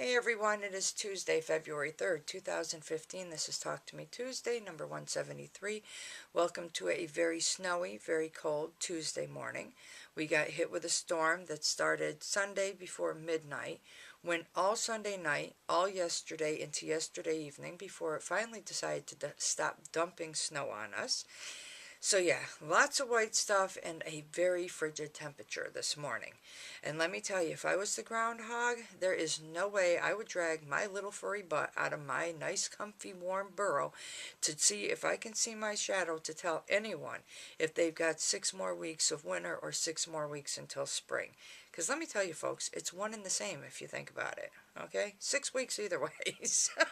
Hey everyone, it is Tuesday, February 3rd, 2015. This is Talk to Me Tuesday, number 173. Welcome to a very snowy, very cold Tuesday morning. We got hit with a storm that started Sunday before midnight, went all Sunday night, all yesterday into yesterday evening before it finally decided to stop dumping snow on us. So yeah, lots of white stuff and a very frigid temperature this morning. And let me tell you, if I was the groundhog, there is no way I would drag my little furry butt out of my nice, comfy, warm burrow to see if I can see my shadow to tell anyone if they've got 6 more weeks of winter or 6 more weeks until spring. Because let me tell you, folks, it's one and the same if you think about it. Okay? 6 weeks either way. So.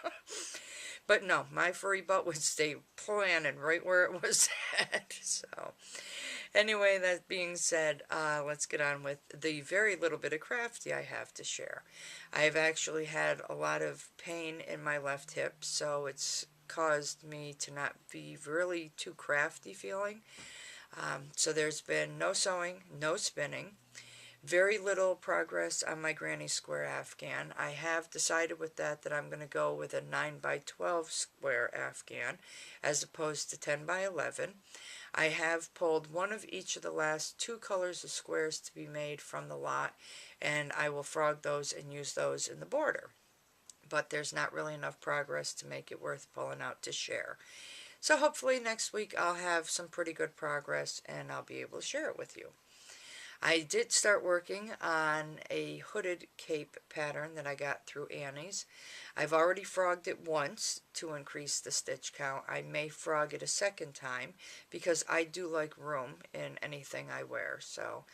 But no, my furry butt would stay planted right where it was at. So, anyway, that being said, let's get on with the very little bit of crafty I have to share. I have actually had a lot of pain in my left hip, so it's caused me to not be really too crafty feeling. So there's been no sewing, no spinning. Very little progress on my granny square afghan. I have decided with that I'm going to go with a 9 by 12 square afghan as opposed to 10 by 11. I have pulled one of each of the last 2 colors of squares to be made from the lot, and I will frog those and use those in the border. But there's not really enough progress to make it worth pulling out to share. So hopefully next week I'll have some pretty good progress and I'll be able to share it with you. I did start working on a hooded cape pattern that I got through Annie's. I've already frogged it once to increase the stitch count. I may frog it a second time because I do like room in anything I wear. So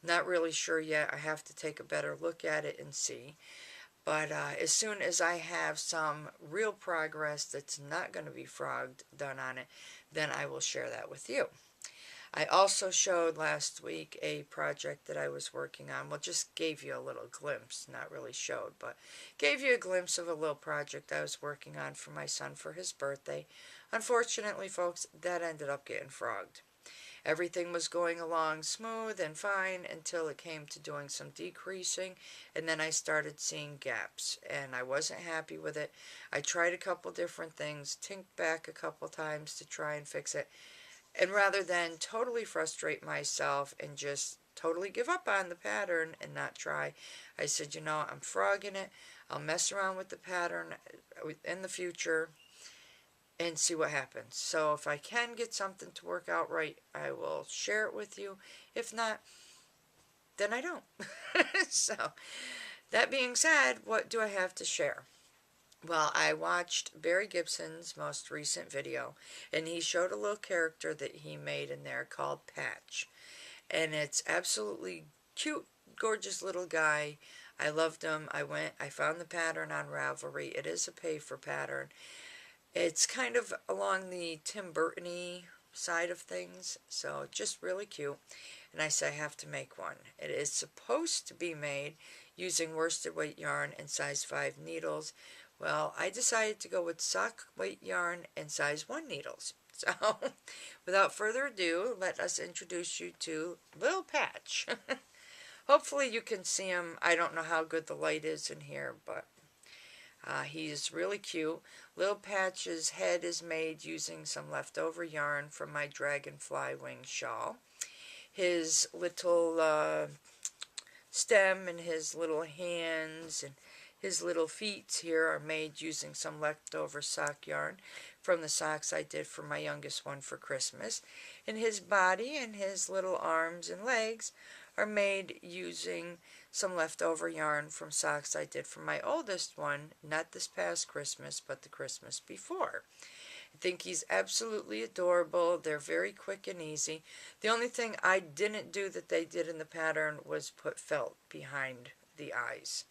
not really sure yet. I have to take a better look at it and see. But as soon as I have some real progress that's not going to be frogged done on it, then I will share that with you. I also showed last week a project that I was working on. Well, just gave you a little glimpse, not really showed, but gave you a glimpse of a little project I was working on for my son for his birthday. Unfortunately, folks, that ended up getting frogged. Everything was going along smooth and fine until it came to doing some decreasing, and then I started seeing gaps, and I wasn't happy with it. I tried a couple different things, tinked back a couple times to try and fix it. And rather than totally frustrate myself and just totally give up on the pattern and not try, I said, you know, I'm frogging it. I'll mess around with the pattern in the future and see what happens. So if I can get something to work out right, I will share it with you. If not, then I don't. So that being said, what do I have to share? Well, I watched Barry Gibson's most recent video, and he showed a little character that he made in there called Patch. And it's absolutely cute, gorgeous little guy. I loved him. I found the pattern on Ravelry. It is a pay-for pattern. It's kind of along the Tim Burton-y side of things, so just really cute. And I said I have to make one. It is supposed to be made using worsted weight yarn and size 5 needles. Well, I decided to go with sock weight yarn and size 1 needles. So, without further ado, let us introduce you to Little Patch. Hopefully you can see him. I don't know how good the light is in here, but he's really cute. Little Patch's head is made using some leftover yarn from my dragonfly wing shawl. His little stem and his little hands and his little feet here are made using some leftover sock yarn from the socks I did for my youngest one for Christmas. And his body and his little arms and legs are made using some leftover yarn from socks I did for my oldest one, not this past Christmas, but the Christmas before. I think he's absolutely adorable. They're very quick and easy. The only thing I didn't do that they did in the pattern was put felt behind the eyes.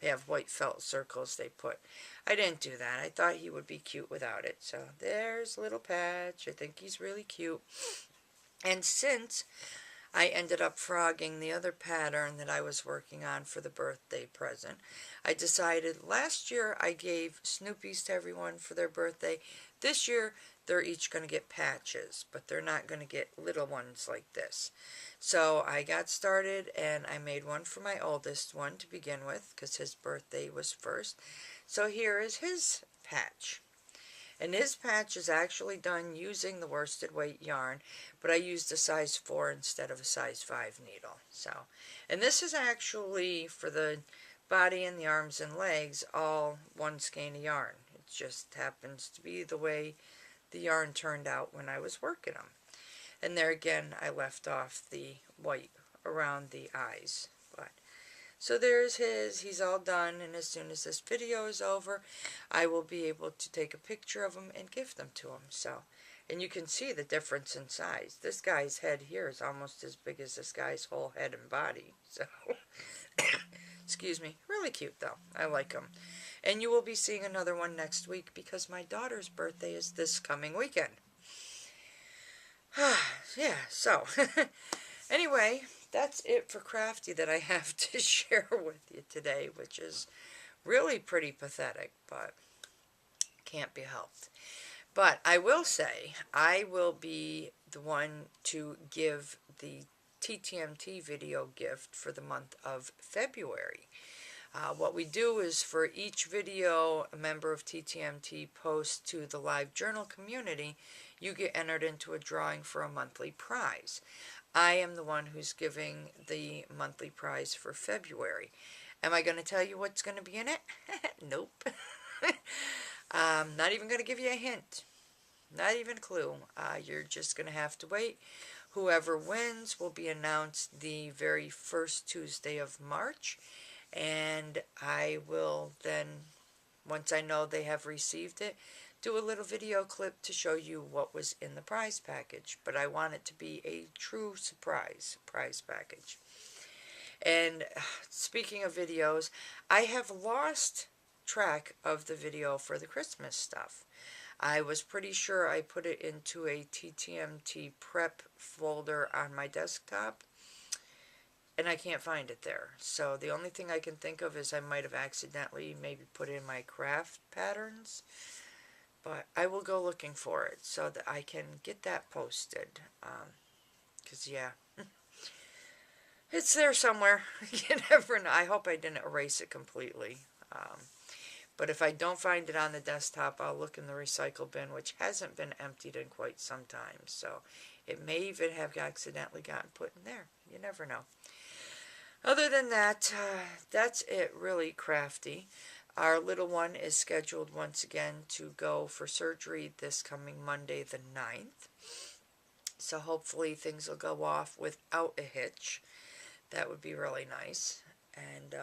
They have white felt circles they put. I didn't do that. I thought he would be cute without it. So there's Little Patch. I think he's really cute. And since I ended up frogging the other pattern that I was working on for the birthday present, I decided last year I gave Snoopies to everyone for their birthday. This year they're each going to get patches, but they're not going to get little ones like this. So I got started and I made one for my oldest one to begin with because his birthday was first. So here is his patch. And his patch is actually done using the worsted weight yarn, but I used a size 4 instead of a size 5 needle. So, and this is actually for the body and the arms and legs, all one skein of yarn. It just happens to be the way the yarn turned out when I was working them. And there again, I left off the white around the eyes. But so there's his. He's all done, and as soon as this video is over, I will be able to take a picture of him and give them to him. So, and you can see the difference in size. This guy's head here is almost as big as this guy's whole head and body. So, excuse me. Really cute, though. I like him. And you will be seeing another one next week because my daughter's birthday is this coming weekend. Yeah, so, anyway, that's it for Crafty that I have to share with you today, which is really pretty pathetic, but can't be helped. But I will say, I will be the one to give the TTMT video gift for the month of February. What we do is for each video a member of TTMT posts to the live journal community, you get entered into a drawing for a monthly prize. I am the one who's giving the monthly prize for February. Am I going to tell you what's going to be in it? Nope. Not even going to give you a hint. Not even a clue. You're just going to have to wait. Whoever wins will be announced the very first Tuesday of March. And I will then, once I know they have received it, do a little video clip to show you what was in the prize package. But I want it to be a true surprise prize package. And speaking of videos, I have lost track of the video for the Christmas stuff. I was pretty sure I put it into a TTMT prep folder on my desktop, and I can't find it there. So the only thing I can think of is I might have accidentally maybe put in my craft patterns. But I will go looking for it so that I can get that posted. Because, yeah, it's there somewhere. You never know. I hope I didn't erase it completely. But if I don't find it on the desktop, I'll look in the recycle bin, which hasn't been emptied in quite some time. So it may even have accidentally gotten put in there. You never know. Other than that, that's it, really, Crafty. Our little one is scheduled once again to go for surgery this coming Monday the 9th. So hopefully things will go off without a hitch. That would be really nice. And,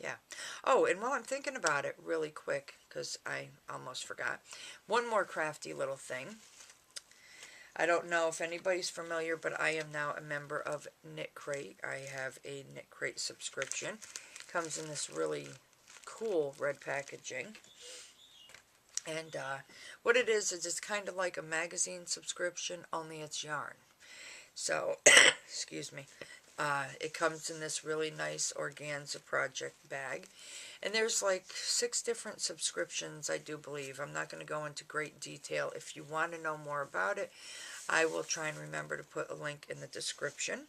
yeah. Oh, and while I'm thinking about it really quick, because I almost forgot, one more crafty little thing. I don't know if anybody's familiar, but I am now a member of Knit Crate. I have a Knit Crate subscription. Comes in this really cool red packaging. And what it is it's kind of like a magazine subscription, only it's yarn. So, excuse me. It comes in this really nice organza project bag. And there's like 6 different subscriptions, I do believe. I'm not going to go into great detail. If you want to know more about it, I will try and remember to put a link in the description.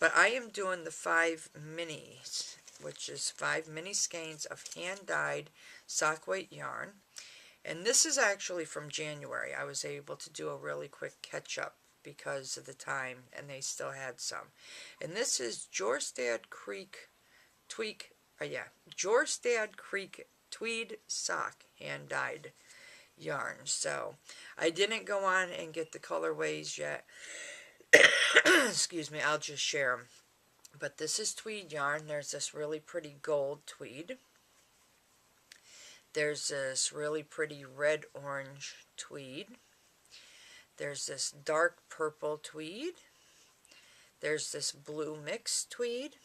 But I am doing the 5 minis, which is 5 mini skeins of hand-dyed sock weight yarn. And this is actually from January. I was able to do a really quick catch-up because of the time, and they still had some. And this is Jorstad Creek Tweed Sock hand-dyed yarn. So I didn't go on and get the colorways yet. Excuse me, I'll just share them. But this is tweed yarn. There's this really pretty gold tweed. There's this really pretty red-orange tweed. There's this dark purple tweed. There's this blue mixed tweed.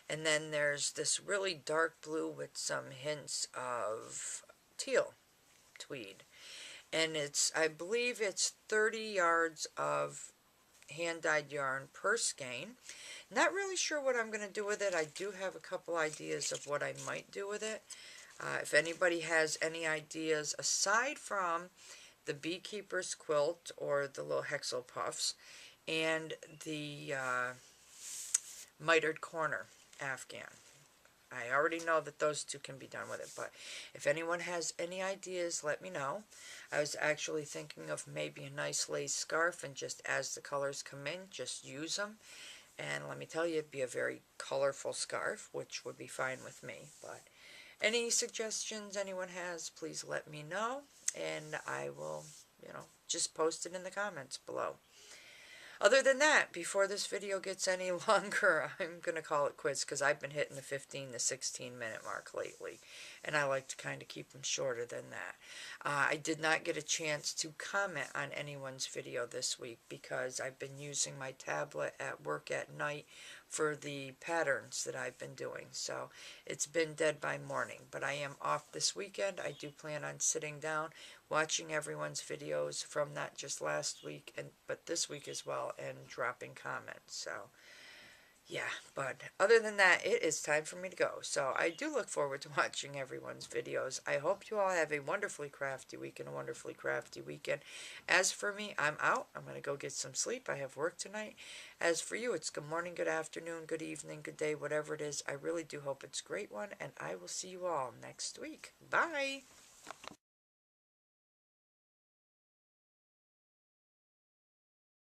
And then there's this really dark blue with some hints of teal tweed. And it's, I believe it's 30 yards of hand-dyed yarn per skein. Not really sure what I'm going to do with it. I do have a couple ideas of what I might do with it. If anybody has any ideas aside from the beekeeper's quilt or the little hexel puffs, and the mitered corner afghan. I already know that those two can be done with it, but if anyone has any ideas, let me know. I was actually thinking of maybe a nice lace scarf, and just as the colors come in, just use them. And let me tell you, it'd be a very colorful scarf, which would be fine with me. But any suggestions anyone has, please let me know, and I will, just post it in the comments below. Other than that, before this video gets any longer, I'm going to call it quits because I've been hitting the 15 to 16 minute mark lately, and I like to kind of keep them shorter than that. I did not get a chance to comment on anyone's video this week because I've been using my tablet at work at night for the patterns that I've been doing, so it's been dead by morning. But I am off this weekend. I do plan on sitting down, watching everyone's videos from not just last week but this week as well, and dropping comments. So yeah, but other than that, it is time for me to go. So I do look forward to watching everyone's videos. I hope you all have a wonderfully crafty week and a wonderfully crafty weekend. As for me, I'm out. I'm going to go get some sleep. I have work tonight. As for you, it's good morning, good afternoon, good evening, good day, whatever it is. I really do hope it's a great one, and I will see you all next week. Bye!